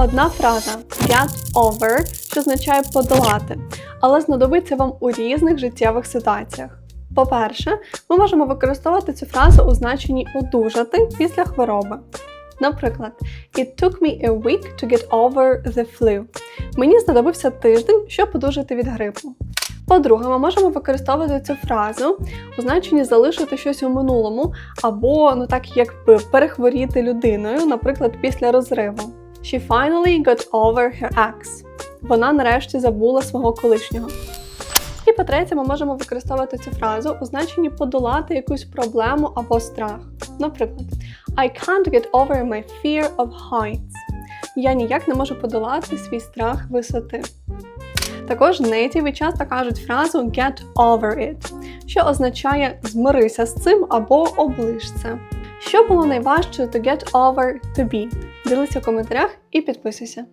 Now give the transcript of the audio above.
Одна фраза get over, що означає подолати, але знадобиться вам у різних життєвих ситуаціях. По-перше, ми можемо використовувати цю фразу у значенні одужати після хвороби. Наприклад, It took me a week to get over the flu. Мені знадобився тиждень, щоб одужати від грипу. По-друге, ми можемо використовувати цю фразу у значенні залишити щось у минулому, або, так якби, перехворіти людиною, наприклад, після розриву. She finally got over her ex. Вона нарешті забула свого колишнього. І по-третє, ми можемо використовувати цю фразу у значенні подолати якусь проблему або страх. Наприклад, I can't get over my fear of heights. Я ніяк не можу подолати свій страх висоти. Також нейтиви часто кажуть фразу get over it, що означає змирися з цим або оближ це. Що було найважче to get over to be? Ділися в коментарях і підписуйся.